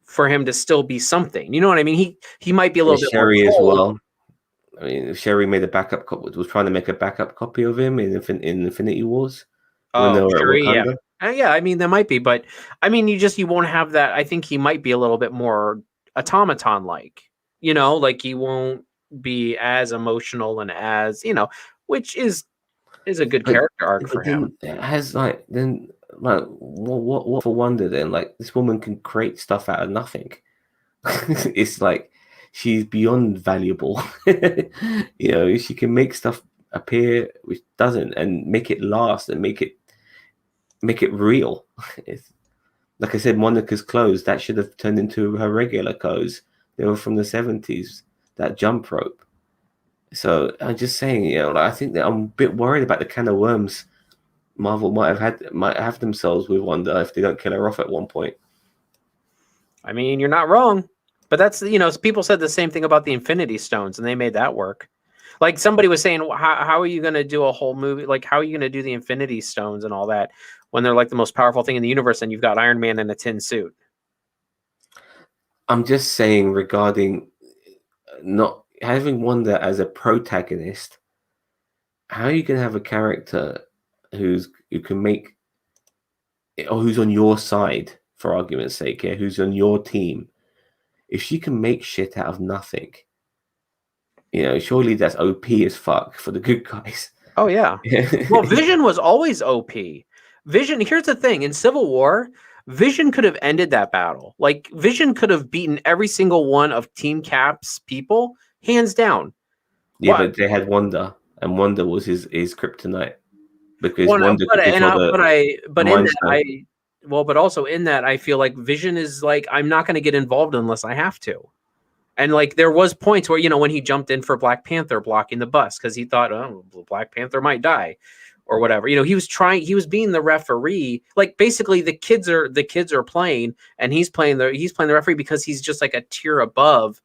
for him to still be something. You know what I mean? He might be a little bit more Sherry as cold. well. I mean, Sherry made a backup copy, was trying to make a backup copy of him in Infinity Wars when they Oh, were at sure, yeah. Wakanda. Yeah, I mean, that might be, but I mean, you won't have that. I think he might be a little bit more automaton like, like he won't be as emotional and as, which is a good But, character arc for but him. then it has like what for Wanda then? Like this woman can create stuff out of nothing. It's like she's beyond valuable. She can make stuff appear which doesn't, and make it last, and make it real. It's, like I said, Monica's clothes that should have turned into her regular clothes. They were from the 70s. That jump rope. So I'm just saying, like, I think that I'm a bit worried about the can of worms Marvel might have themselves with Wanda if they don't kill her off at one point. I mean, you're not wrong, but that's, people said the same thing about the Infinity Stones, and they made that work. Like somebody was saying, how are you going to do a whole movie? Like, how are you going to do the Infinity Stones and all that when they're like the most powerful thing in the universe, and you've got Iron Man in a tin suit? I'm just saying regarding not having Wanda as a protagonist. How are you going to have a character who can make, or who's on your side, for argument's sake, who's on your team, if she can make shit out of nothing? Surely that's OP as fuck for the good guys. Oh yeah. Well, Vision was always OP. Vision, here's the thing, in Civil War, Vision could have ended that battle. Like Vision could have beaten every single one of Team Cap's people, hands down. Yeah, What? but they had Wanda, and Wanda was his kryptonite, because Well, no, Wanda could control the in Mind that Stone. but also in that I feel like Vision is like, I'm not going to get involved unless I have to. And like there was points where, when he jumped in for Black Panther blocking the bus because he thought, oh, Black Panther might die or whatever. He was being the referee. Like basically the kids are playing, and he's playing the referee because he's just like a tier above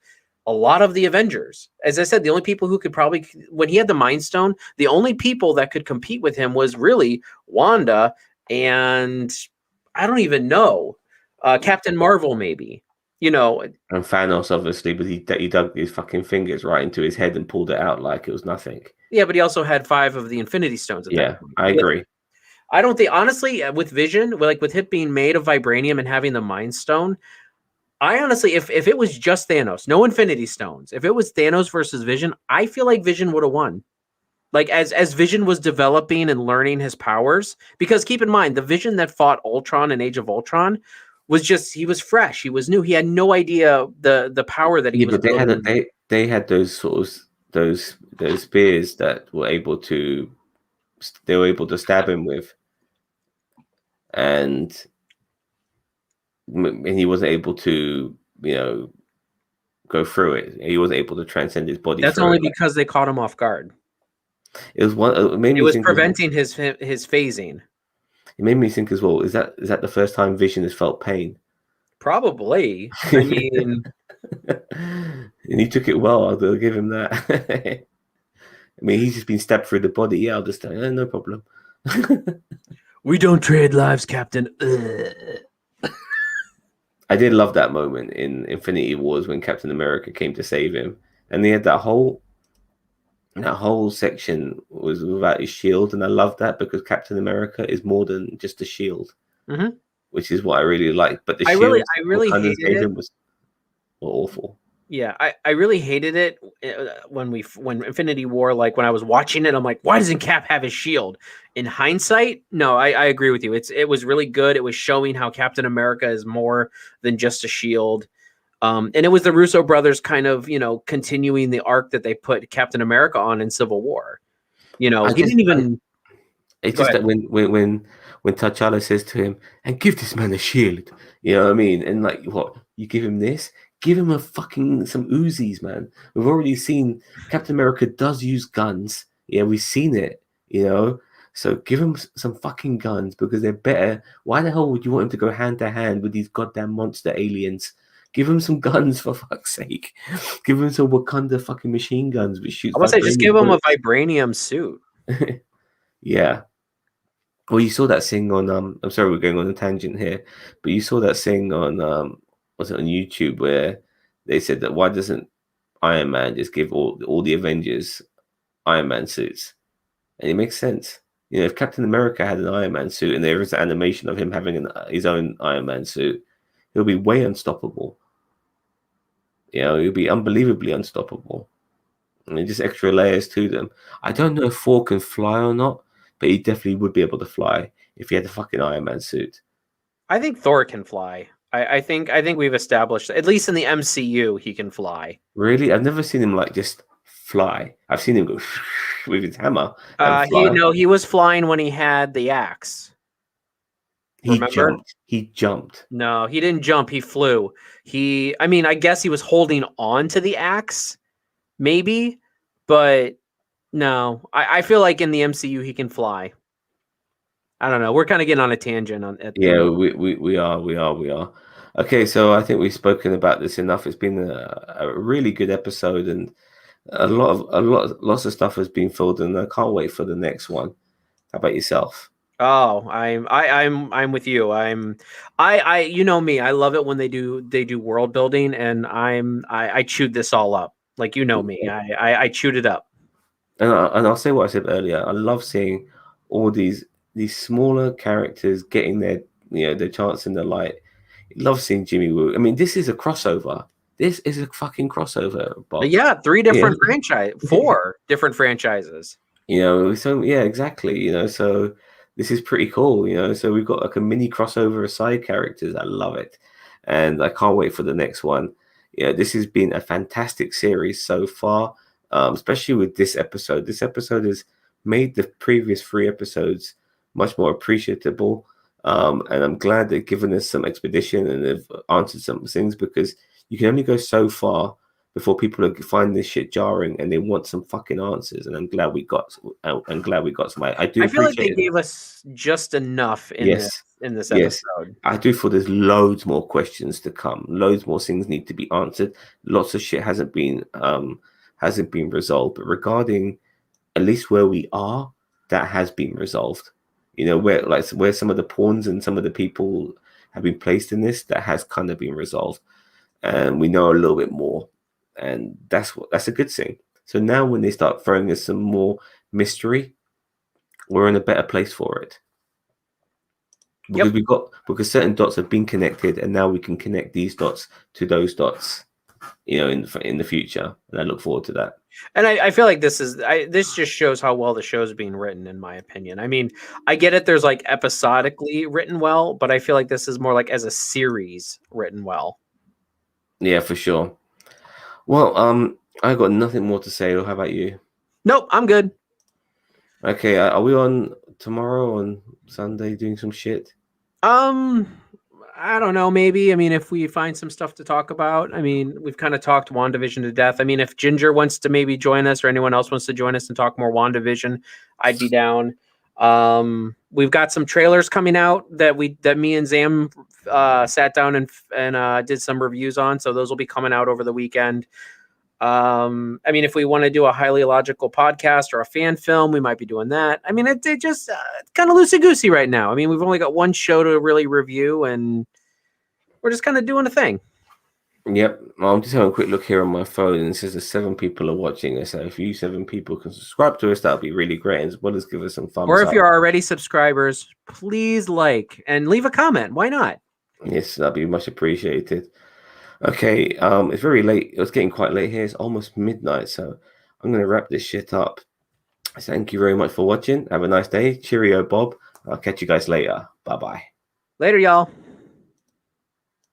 a lot of the Avengers. As I said, the only people who could probably, when he had the Mind Stone, the only people that could compete with him was really Wanda, and I don't even know, Captain Marvel maybe. And Thanos, obviously, but he dug his fucking fingers right into his head and pulled it out like it was nothing. Yeah, but he also had 5 of the Infinity Stones at that point. I agree. I don't think, honestly, with Vision, like with it being made of vibranium and having the Mind Stone, I honestly, if it was just Thanos, no Infinity Stones, if it was Thanos versus Vision, I feel like Vision would have won. Like as Vision was developing and learning his powers, because keep in mind, the Vision that fought Ultron in Age of Ultron he was fresh, he was new, he had no idea the power that he was but they building. they had those sort of those spears that were able to stab him with, and he wasn't able to go through it. He wasn't able to transcend his body. That's only because they caught him off guard. It was one. It was preventing his phasing. It made me think as well. Is that the first time Vision has felt pain? Probably. I mean, and he took it well. I'll give him that. I mean, he's just been stabbed through the body. Yeah, I'll just no problem. We don't trade lives, Captain. I did love that moment in Infinity Wars when Captain America came to save him, and they had that whole section was without his shield, and I love that because Captain America is more than just a shield, which is what I really like. But the shield I really hated it. Was awful. Yeah, I really hated it when Infinity War, like when I was watching it, I'm like, why doesn't Cap have his shield? In hindsight, no, I agree with you. It was really good. It was showing how Captain America is more than just a shield. And it was the Russo brothers kind of, continuing the arc that they put Captain America on in Civil War. He didn't even. It's just that when T'Challa says to him, "And give this man a shield," you know what I mean? And like, what, you give him this? Give him some Uzis, man. We've already seen Captain America does use guns. Yeah, we've seen it. So give him some fucking guns because they're better. Why the hell would you want him to go hand to hand with these goddamn monster aliens? Give him some guns for fuck's sake. Give him some Wakanda fucking machine guns which shoot I want to say, just give vibranium him a bullets. vibranium suit. Yeah. Well, you saw that thing on I'm sorry we're going on a tangent here, but you saw that thing on was it on YouTube where they said that why doesn't Iron Man just give all the Avengers Iron Man suits? And it makes sense. You know, if Captain America had an Iron Man suit and there is an animation of him having his own Iron Man suit, he'll be way unstoppable. You know, he'll be unbelievably unstoppable. And just extra layers to them. I don't know if Thor can fly or not, but he definitely would be able to fly if he had the fucking Iron Man suit. I think Thor can fly. I think we've established, at least in the MCU, he can fly. Really? I've never seen him like just fly. I've seen him go with his hammer and fly. He was flying when he had the axe. He Remember? jumped. He jumped. No, he didn't jump. He flew. I guess he was holding on to the axe, maybe, but no. I feel like in the MCU he can fly. I don't know. We're kind of getting on a tangent on it. Yeah, we are. Okay, so I think we've spoken about this enough. It's been a really good episode, and lots of stuff has been filled, and I can't wait for the next one. How about yourself? Oh, I'm with you. I you know me. I love it when they do world building, and I chewed this all up. Like, you know me. I chewed it up. And I'll say what I said earlier. I love seeing all these smaller characters getting their chance in the light. Love seeing Jimmy Woo. I mean, this is a crossover. This is a fucking crossover, Bob. Yeah, 3 different franchise, 4 different franchises. You know, so yeah, exactly. You know, so this is pretty cool. You know, so we've got like a mini crossover of side characters. I love it, and I can't wait for the next one. Yeah, this has been a fantastic series so far, especially with this episode. This episode has made the previous 3 episodes much more appreciable. And I'm glad they've given us some expedition and they've answered some things, because you can only go so far before people find this shit jarring and they want some fucking answers. And I'm glad we got some. I feel like they gave us just enough in this episode. I do feel there's loads more questions to come. Loads more things need to be answered. Lots of shit hasn't been resolved. But regarding at least where we are, that has been resolved. You know, where some of the pawns and some of the people have been placed in this, that has kind of been resolved, and we know a little bit more, and that's a good thing. So now when they start throwing us some more mystery, we're in a better place for it, because because certain dots have been connected, and now we can connect these dots to those dots, you know, in the future, and I look forward to that. And I feel like this just shows how well the show's being written, in my opinion. I mean, I get it, there's like episodically written well, but I feel like this is more like as a series written well. Yeah, for sure. Well, I got nothing more to say. How about you? Nope, I'm good. Okay, are we on tomorrow on Sunday doing some shit? I don't know, maybe. I mean, if we find some stuff to talk about. I mean, we've kind of talked WandaVision to death. I mean, if Ginger wants to maybe join us, or anyone else wants to join us and talk more WandaVision, I'd be down. We've got some trailers coming out that me and Zam sat down and did some reviews on, so those will be coming out over the weekend. I mean, if we want to do a highly illogical podcast or a fan film, we might be doing that. I mean, it just kind of loosey-goosey right now. I mean, we've only got one show to really review, and we're just kind of doing a thing. Yep. Well, I'm just having a quick look here on my phone, and it says that 7 people are watching us. So if you 7 people can subscribe to us, that would be really great, as well as give us some thumbs up. Or if you're already subscribers, please like and leave a comment. Why not? Yes, that'd be much appreciated. Okay, it's very late. It's getting quite late here. It's almost midnight, so I'm going to wrap this shit up. Thank you very much for watching. Have a nice day. Cheerio, Bob. I'll catch you guys later. Bye-bye. Later, y'all.